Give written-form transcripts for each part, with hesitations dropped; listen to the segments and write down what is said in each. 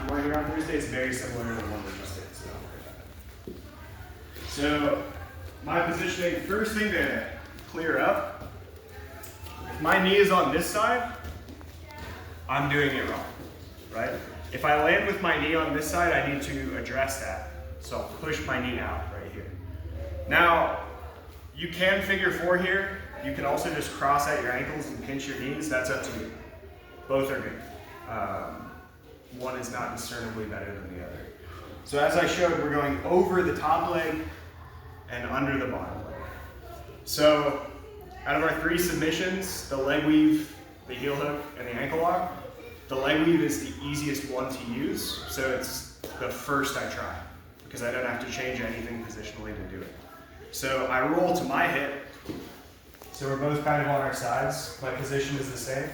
one here on Thursday is very similar to the one we just did, so don't worry about it. So my positioning, first thing to clear up, if my knee is on this side, I'm doing it wrong, right? If I land with my knee on this side, I need to address that. So I'll push my knee out right here. Now, you can figure 4 here. You can also just cross at your ankles and pinch your knees. That's up to you. Both are good. One is not discernibly better than the other. So as I showed, we're going over the top leg and under the bottom leg. So out of our 3 submissions, the leg weave, the heel hook, and the ankle lock, the leg weave is the easiest one to use. So it's the first I try because I don't have to change anything positionally to do it. So I roll to my hip. So we're both kind of on our sides. My position is the same.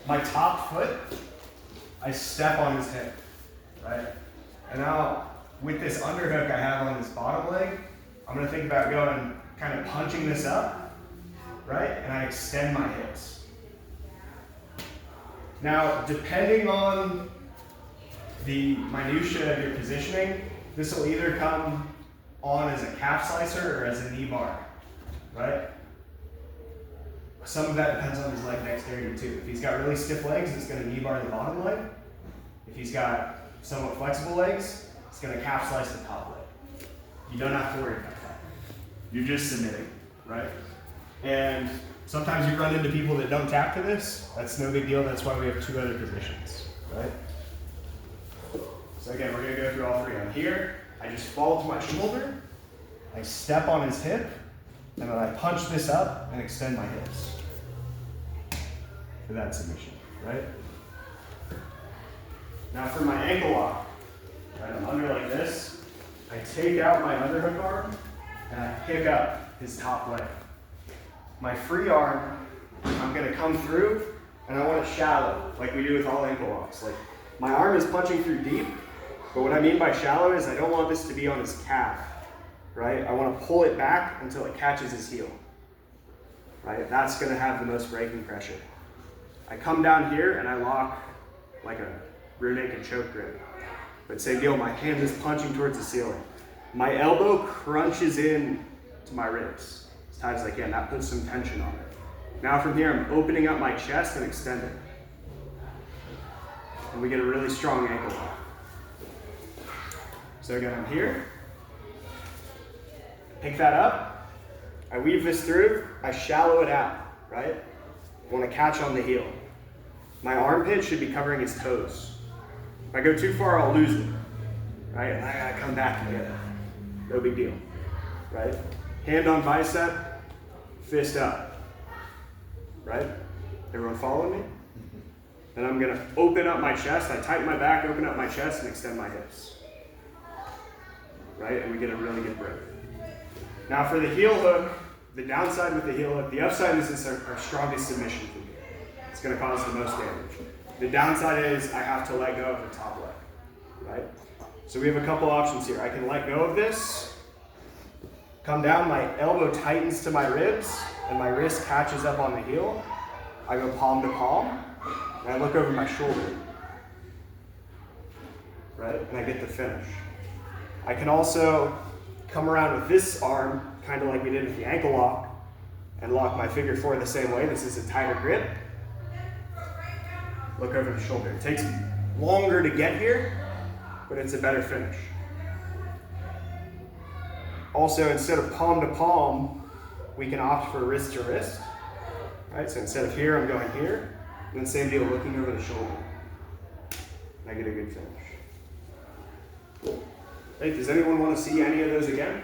My top foot, I step on his hip, right? And now with this underhook I have on this bottom leg, I'm gonna think about going, kind of punching this up, right? And I extend my hips. Now, depending on the minutia of your positioning, this will either come on as a calf slicer or as a knee bar, right? Some of that depends on his leg dexterity too. If he's got really stiff legs, it's going to knee bar the bottom leg. If he's got somewhat flexible legs, it's going to calf slice the top leg. You don't have to worry about that. You're just submitting, right? And sometimes you run into people that don't tap to this. That's no big deal. That's why we have 2 other positions, right? So again, we're going to go through all 3. I'm here. I just fall to my shoulder. I step on his hip. And then I punch this up and extend my hips for that submission, right? Now for my ankle lock, right, I'm under like this. I take out my underhook arm and I pick up his top leg. My free arm, I'm gonna come through and I want it shallow, like we do with all ankle locks. Like my arm is punching through deep, but what I mean by shallow is I don't want this to be on his calf. Right? I want to pull it back until it catches his heel. Right? That's going to have the most braking pressure. I come down here and I lock like a rear naked choke grip. But same deal, my hand is punching towards the ceiling. My elbow crunches in to my ribs as tight as I can. That puts some tension on it. Now from here, I'm opening up my chest and extending. And we get a really strong ankle lock. So again, I'm here. Pick that up, I weave this through, I shallow it out, right? I want to catch on the heel. My armpit should be covering his toes. If I go too far, I'll lose it, right? And I gotta come back and get it. No big deal, right? Hand on bicep, fist up, right? Everyone following me? Then I'm gonna open up my chest, I tighten my back, open up my chest, and extend my hips, right? And we get a really good break. Now for the heel hook, the downside with the heel hook, the upside is it's our strongest submission from here. It's going to cause the most damage. The downside is I have to let go of the top leg, right? So we have a couple options here. I can let go of this, come down, my elbow tightens to my ribs, and my wrist catches up on the heel. I go palm to palm, and I look over my shoulder, right? And I get the finish. I can also come around with this arm, kind of like we did with the ankle lock, and lock my figure 4 the same way. This is a tighter grip. Look over the shoulder. It takes longer to get here, but it's a better finish. Also, instead of palm to palm, we can opt for wrist to wrist. Right? So instead of here, I'm going here. And then same deal, looking over the shoulder. And I get a good finish. Hey, does anyone want to see any of those again?